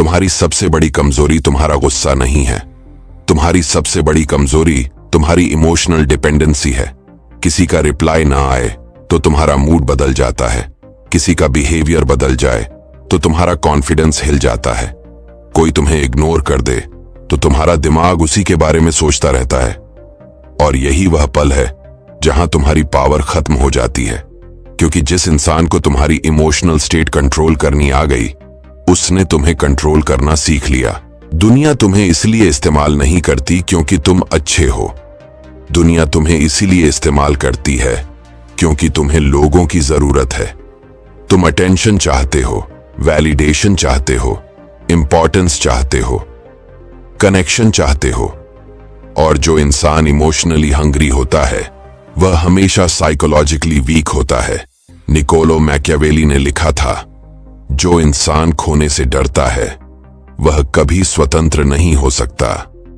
तुम्हारी सबसे बड़ी कमजोरी तुम्हारा गुस्सा नहीं है। तुम्हारी सबसे बड़ी कमजोरी तुम्हारी इमोशनल डिपेंडेंसी है। किसी का रिप्लाई ना आए तो तुम्हारा मूड बदल जाता है। किसी का बिहेवियर बदल जाए तो तुम्हारा कॉन्फिडेंस हिल जाता है। कोई तुम्हें इग्नोर कर दे तो तुम्हारा दिमाग उसी के बारे में सोचता रहता है। और यही वह पल है जहां तुम्हारी पावर खत्म हो जाती है, क्योंकि जिस इंसान को तुम्हारी इमोशनल स्टेट कंट्रोल करनी आ गई, उसने तुम्हें कंट्रोल करना सीख लिया। दुनिया तुम्हें इसलिए इस्तेमाल नहीं करती क्योंकि तुम अच्छे हो। दुनिया तुम्हें इसीलिए इस्तेमाल करती है क्योंकि तुम्हें लोगों की जरूरत है। तुम अटेंशन चाहते हो, वैलिडेशन चाहते हो, इंपॉर्टेंस चाहते हो, कनेक्शन चाहते हो। और जो इंसान इमोशनली हंग्री होता है वह हमेशा साइकोलॉजिकली वीक होता है। निकोलो मैकियावेली ने लिखा था, जो इंसान खोने से डरता है वह कभी स्वतंत्र नहीं हो सकता।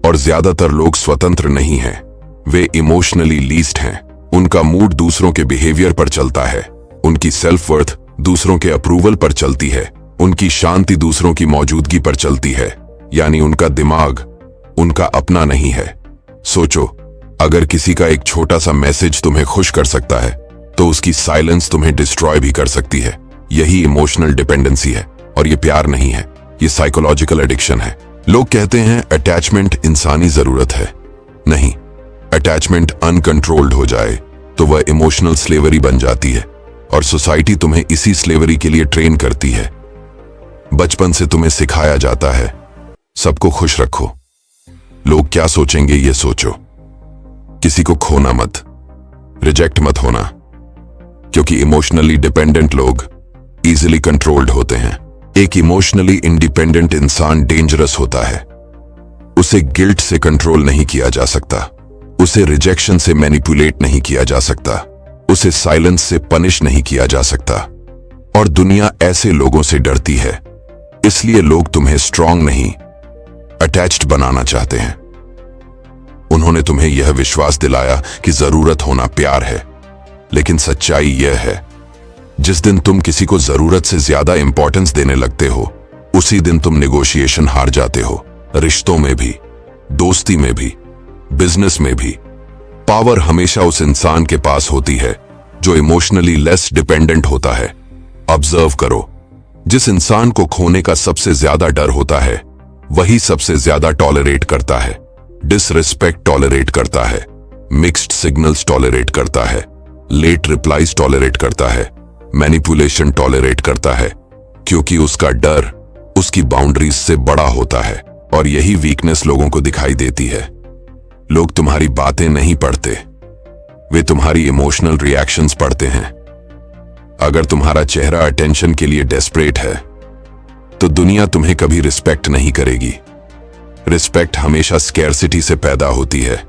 और ज्यादातर लोग स्वतंत्र नहीं हैं, वे इमोशनली लीस्ट हैं। उनका मूड दूसरों के बिहेवियर पर चलता है, उनकी सेल्फ वर्थ दूसरों के अप्रूवल पर चलती है, उनकी शांति दूसरों की मौजूदगी पर चलती है। यानी उनका दिमाग उनका अपना नहीं है। सोचो, अगर किसी का एक छोटा सा मैसेज तुम्हें खुश कर सकता है तो उसकी साइलेंस तुम्हें डिस्ट्रॉय भी कर सकती है। यही इमोशनल डिपेंडेंसी है। और ये प्यार नहीं है, ये साइकोलॉजिकल एडिक्शन है। लोग कहते हैं अटैचमेंट इंसानी जरूरत है। नहीं, अटैचमेंट अनकंट्रोल्ड हो जाए तो वह इमोशनल स्लेवरी बन जाती है। और सोसाइटी तुम्हें इसी स्लेवरी के लिए ट्रेन करती है। बचपन से तुम्हें सिखाया जाता है, सबको खुश रखो, लोग क्या सोचेंगे ये सोचो, किसी को खोना मत, रिजेक्ट मत होना। क्योंकि इमोशनली डिपेंडेंट लोग इजीली कंट्रोल्ड होते हैं। एक इमोशनली इंडिपेंडेंट इंसान डेंजरस होता है। उसे गिल्ट से कंट्रोल नहीं किया जा सकता, उसे रिजेक्शन से मैनिपुलेट नहीं किया जा सकता, उसे साइलेंस से पनिश नहीं किया जा सकता। और दुनिया ऐसे लोगों से डरती है। इसलिए लोग तुम्हें स्ट्रांग नहीं, अटैच्ड बनाना चाहते हैं। उन्होंने तुम्हें यह विश्वास दिलाया कि जरूरत होना प्यार है। लेकिन सच्चाई यह है, जिस दिन तुम किसी को जरूरत से ज्यादा इंपॉर्टेंस देने लगते हो, उसी दिन तुम नेगोशिएशन हार जाते हो। रिश्तों में भी, दोस्ती में भी, बिजनेस में भी। पावर हमेशा उस इंसान के पास होती है जो इमोशनली लेस डिपेंडेंट होता है। ऑब्जर्व करो, जिस इंसान को खोने का सबसे ज्यादा डर होता है वही सबसे ज्यादा टॉलरेट करता है। डिसरिस्पेक्ट टॉलरेट करता है, मिक्स्ड सिग्नल्स टॉलरेट करता है, लेट रिप्लाईज टॉलरेट करता है, मैनिपुलेशन टॉलरेट करता है, क्योंकि उसका डर उसकी बाउंड्रीज से बड़ा होता है। और यही वीकनेस लोगों को दिखाई देती है। लोग तुम्हारी बातें नहीं पढ़ते, वे तुम्हारी इमोशनल रिएक्शंस पढ़ते हैं। अगर तुम्हारा चेहरा अटेंशन के लिए डेस्परेट है तो दुनिया तुम्हें कभी रिस्पेक्ट नहीं करेगी। रिस्पेक्ट हमेशा स्कैर्सिटी से पैदा होती है,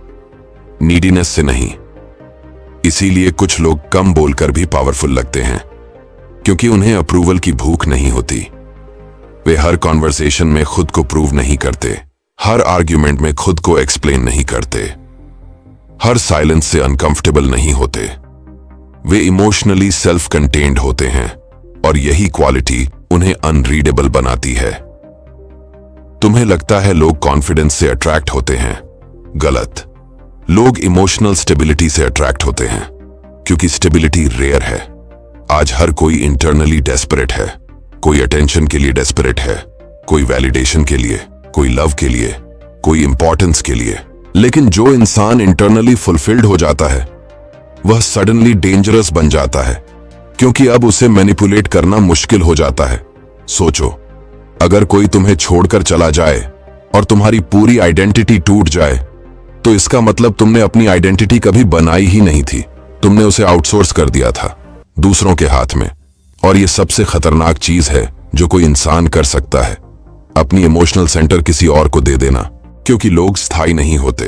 नीडीनेस से नहीं। इसीलिए कुछ लोग कम बोलकर भी पावरफुल लगते हैं, क्योंकि उन्हें अप्रूवल की भूख नहीं होती। वे हर कॉन्वर्सेशन में खुद को प्रूव नहीं करते, हर आर्ग्यूमेंट में खुद को एक्सप्लेन नहीं करते, हर साइलेंस से अनकंफर्टेबल नहीं होते। वे इमोशनली सेल्फ कंटेन्ड होते हैं और यही क्वालिटी उन्हें अनरीडेबल बनाती है। तुम्हें लगता है लोग कॉन्फिडेंस से अट्रैक्ट होते हैं, गलत। लोग इमोशनल स्टेबिलिटी से अट्रैक्ट होते हैं, क्योंकि स्टेबिलिटी रेयर है। आज हर कोई इंटरनली डेस्परेट है। कोई अटेंशन के लिए डेस्परेट है, कोई वैलिडेशन के लिए, कोई लव के लिए, कोई इंपॉर्टेंस के लिए। लेकिन जो इंसान इंटरनली फुलफिल्ड हो जाता है वह सडनली डेंजरस बन जाता है, क्योंकि अब उसे मैनिपुलेट करना मुश्किल हो जाता है। सोचो, अगर कोई तुम्हें छोड़कर चला जाए और तुम्हारी पूरी आइडेंटिटी टूट जाए तो इसका मतलब तुमने अपनी आइडेंटिटी कभी बनाई ही नहीं थी। तुमने उसे आउटसोर्स कर दिया था दूसरों के हाथ में। और यह सबसे खतरनाक चीज है जो कोई इंसान कर सकता है, अपनी इमोशनल सेंटर किसी और को दे देना। क्योंकि लोग स्थायी नहीं होते,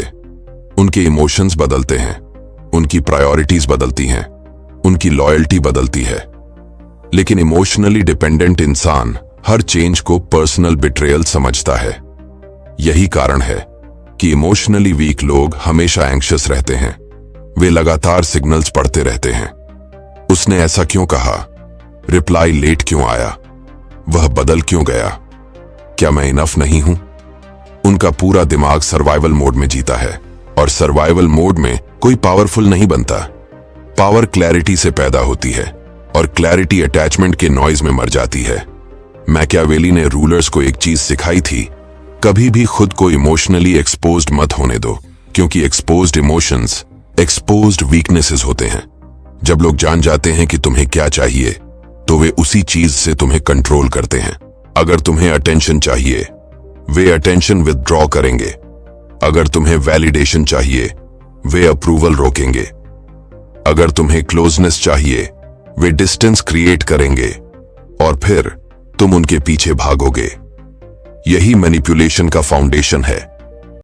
उनके इमोशंस बदलते हैं, उनकी प्रायोरिटीज बदलती हैं, उनकी लॉयल्टी बदलती है। लेकिन इमोशनली डिपेंडेंट इंसान हर चेंज को पर्सनल बिट्रेयल समझता है। यही कारण है कि इमोशनली वीक लोग हमेशा एंग्शियस रहते हैं। वे लगातार सिग्नल्स पढ़ते रहते हैं। उसने ऐसा क्यों कहा? रिप्लाई लेट क्यों आया? वह बदल क्यों गया? क्या मैं इनफ नहीं हूं? उनका पूरा दिमाग सर्वाइवल मोड में जीता है, और सर्वाइवल मोड में कोई पावरफुल नहीं बनता। पावर क्लैरिटी से पैदा होती है, और क्लैरिटी अटैचमेंट के नॉइज में मर जाती है। मैकियावेली ने रूलर्स को एक चीज सिखाई थी, कभी भी खुद को इमोशनली एक्सपोज्ड मत होने दो, क्योंकि एक्सपोज्ड इमोशंस एक्सपोज्ड वीकनेसेस होते हैं। जब लोग जान जाते हैं कि तुम्हें क्या चाहिए, तो वे उसी चीज से तुम्हें कंट्रोल करते हैं। अगर तुम्हें अटेंशन चाहिए, वे अटेंशन विथड्रॉ करेंगे। अगर तुम्हें वैलिडेशन चाहिए, वे अप्रूवल रोकेंगे। अगर तुम्हें क्लोजनेस चाहिए, वे डिस्टेंस क्रिएट करेंगे, और फिर तुम उनके पीछे भागोगे। यही मैनिपुलेशन का फाउंडेशन है।